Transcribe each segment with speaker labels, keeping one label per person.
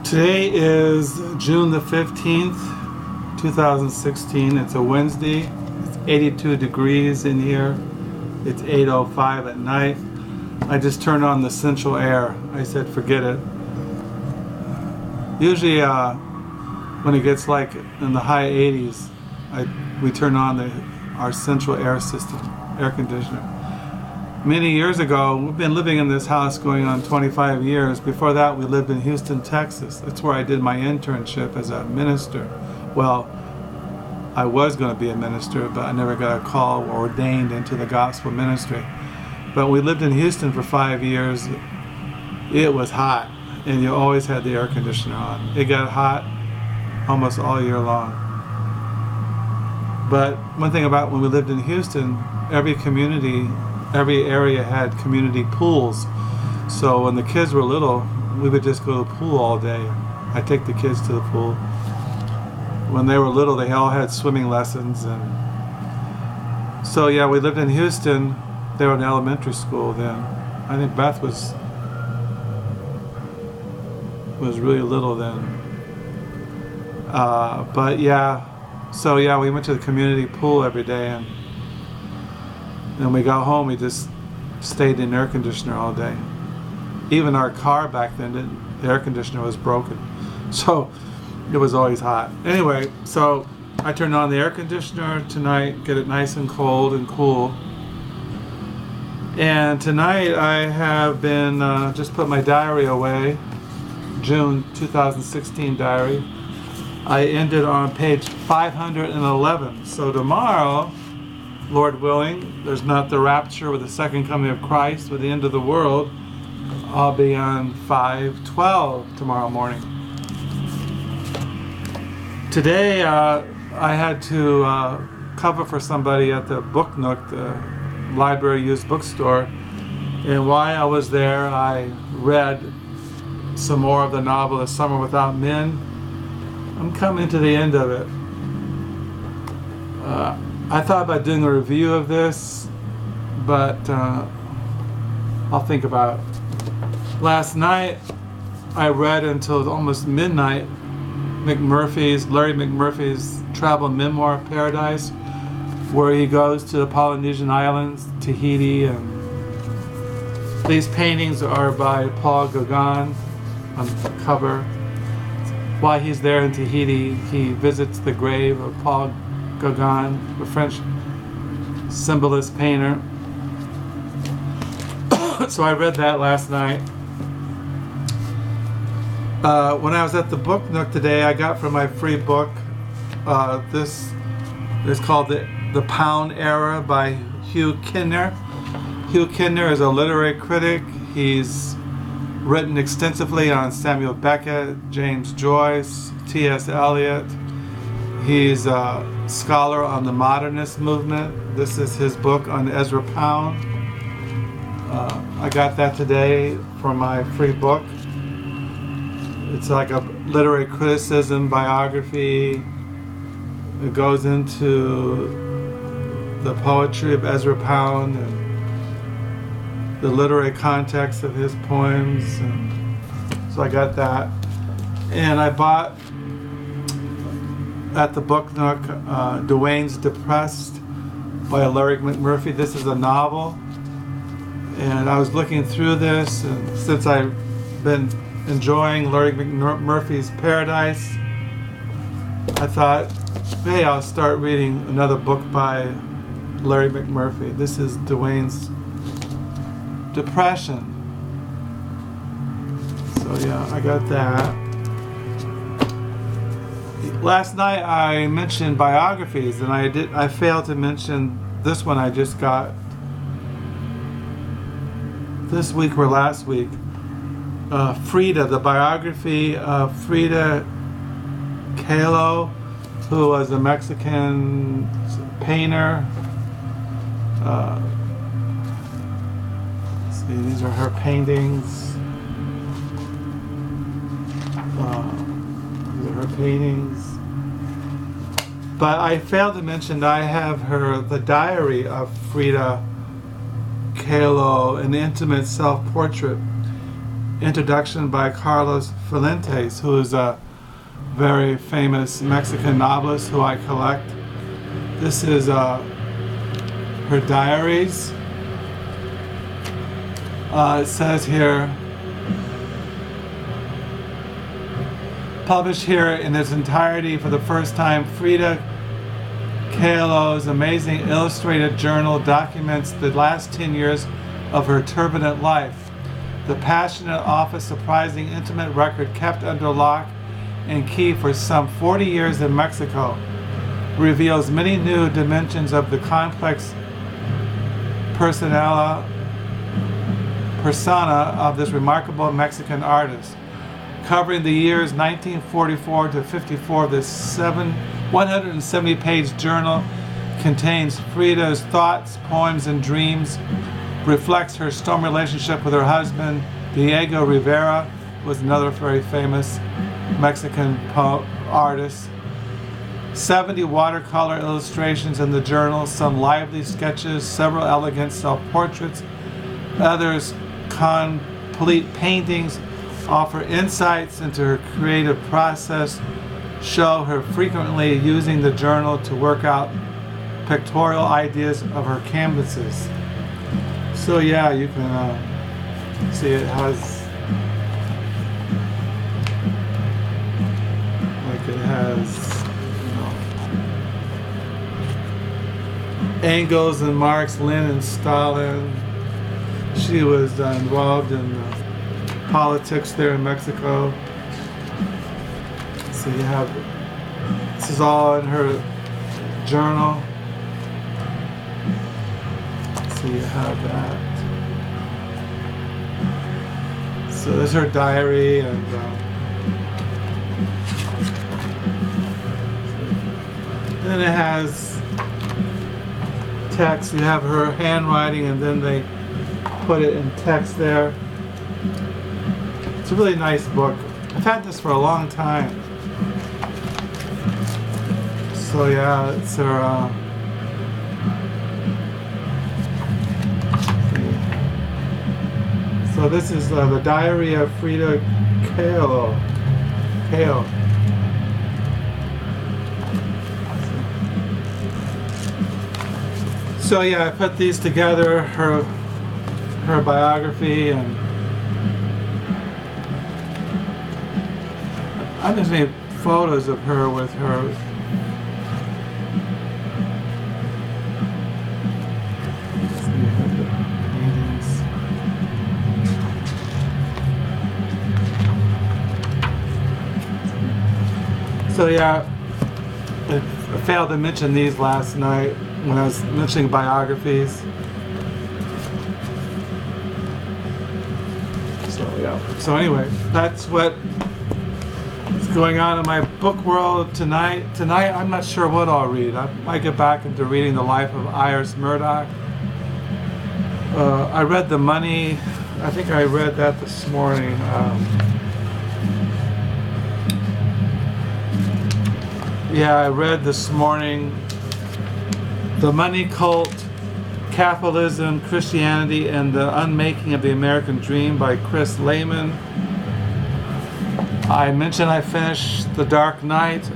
Speaker 1: Today is June the 15th, 2016. It's a Wednesday. It's 82 degrees in here. It's 8:05 at night. I just turned on the central air. I said forget it. Usually when it gets like in the high 80s, we turn on our central air system, air conditioner. Many years ago, we've been living in this house going on 25 years. Before that, we lived in Houston, Texas. That's where I did my internship as a minister. Well, I was going to be a minister, but I never got a call or ordained into the gospel ministry. But we lived in Houston for 5 years. It was hot, and you always had the air conditioner on. It got hot almost all year long. But one thing about when we lived in Houston, every area had community pools. So when the kids were little, we would just go to the pool all day. I'd take the kids to the pool. When they were little, they all had swimming lessons. And so yeah, we lived in Houston. They were in elementary school then. I think Beth was really little then. But yeah, so yeah, we went to the community pool every day, and when we got home, we just stayed in air conditioner all day. Even our car back then, the air conditioner was broken, so it was always hot. Anyway, so I turned on the air conditioner tonight, get it nice and cold and cool. And tonight I have been just put my diary away, June 2016 diary. I ended on page 511. So tomorrow, Lord willing, there's not the rapture with the second coming of Christ with the end of the world. I'll be on 512 tomorrow morning. Today I had to cover for somebody at the Book Nook, the library used bookstore, and while I was there I read some more of the novel The Summer Without Men. I'm coming to the end of it. I thought about doing a review of this, but I'll think about it. Last night I read until almost midnight Larry McMurphy's travel memoir Paradise, where he goes to the Polynesian islands, Tahiti, and these paintings are by Paul Gauguin on the cover. While he's there in Tahiti, he visits the grave of Paul Gauguin, a French symbolist painter. So I read that last night. When I was at the Book Nook today, I got from my free book, this is called The Pound Era by Hugh Kinner. Hugh Kinner is a literary critic. He's written extensively on Samuel Beckett, James Joyce, T.S. Eliot. He's a scholar on the modernist movement. This is his book on Ezra Pound. I got that today from my free book. It's like a literary criticism biography. It goes into the poetry of Ezra Pound and the literary context of his poems. And so I got that. And I bought at the Book Nook Duane's Depressed by Larry McMurphy. This is a novel. And I was looking through this, and since I've been enjoying Larry McMurphy's Paradise, I thought, hey, I'll start reading another book by Larry McMurphy. This is Duane's Depression. So yeah, I got that. Last night I mentioned biographies, and I failed to mention this one I just got this week or last week. Frida, the biography of Frida Kahlo, who was a Mexican painter. Let's see, these are her paintings. These are her paintings. But I failed to mention I have the diary of Frida Kahlo, an intimate self-portrait. introduction by Carlos Fuentes, who is a very famous Mexican novelist who I collect. This is her diaries. It says here, published here in its entirety for the first time, Frida Kahlo's amazing illustrated journal documents the last 10 years of her turbulent life. The passionate, often surprising, intimate record kept under lock and key for some 40 years in Mexico reveals many new dimensions of the complex persona of this remarkable Mexican artist. Covering the years 1944 to 54, this 170-page journal contains Frida's thoughts, poems, and dreams, reflects her stormy relationship with her husband, Diego Rivera, who was another very famous Mexican artist. 70 watercolor illustrations in the journal, some lively sketches, several elegant self-portraits, others complete paintings, offer insights into her creative process, show her frequently using the journal to work out pictorial ideas of her canvases. So yeah, you can see it has, like it has, Engels and Marx, Lenin and Stalin. She was involved in politics there in Mexico. So you have, this is all in her journal. So you have that. So there's her diary, and then it has text. You have her handwriting, and then they put it in text there. It's a really nice book. I've had this for a long time. So yeah, it's her. So this is the diary of Frida Kahlo. So yeah, I put these together, her biography, and I just made photos of her with her. So yeah, I failed to mention these last night when I was mentioning biographies. So yeah. So anyway, that's what is going on in my book world tonight. Tonight, I'm not sure what I'll read. I might get back into reading the life of Iris Murdoch. I read The Money. I think I read that this morning. Yeah, I read this morning The Money Cult, Capitalism, Christianity, and the Unmaking of the American Dream by Chris Lehman. I mentioned I finished The Dark Knight.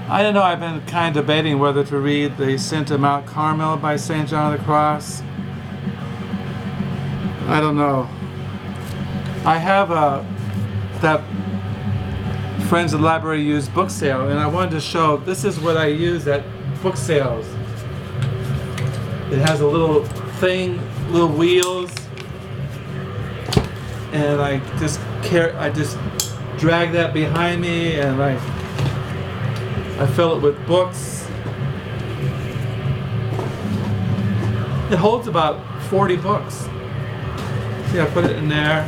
Speaker 1: I don't know, I've been kind of debating whether to read The Ascent of Mount Carmel by St. John of the Cross. I don't know. I have that Friends of the Library used book sale, and I wanted to show, this is what I use at book sales. It has a little thing, little wheels, and I just drag that behind me, and I fill it with books. It holds about 40 books. See, I put it in there.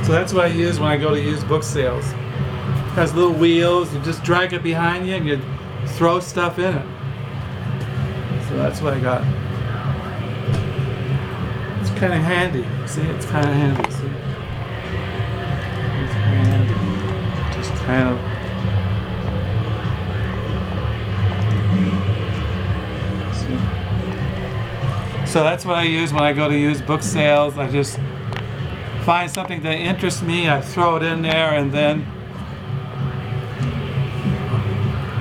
Speaker 1: So that's what I use when I go to used book sales. It has little wheels, you just drag it behind you and you throw stuff in it. So that's what I got. It's kind of handy. See, it's kind of handy. See? It's kind of handy. Just kind of. See? So that's what I use when I go to used book sales. I just find something that interests me, I throw it in there, and then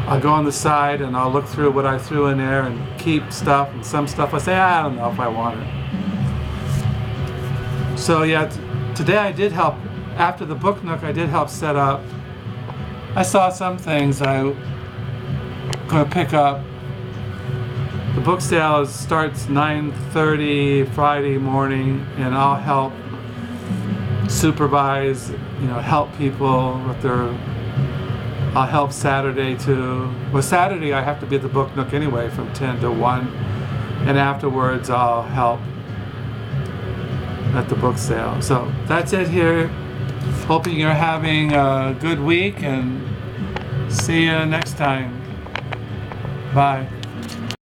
Speaker 1: I'll go on the side and I'll look through what I threw in there and keep stuff, and some stuff I say, I don't know if I want it. So yeah, today I did help, after the Book Nook, I did help set up. I saw some things I'm going to pick up. The book sale starts 9:30 Friday morning, and I'll help supervise, help people with their, I'll help Saturday too. Well, Saturday I have to be at the Book Nook anyway from 10 to 1, and afterwards I'll help at the book sale. So that's it here. Hoping you're having a good week, and see you next time. Bye.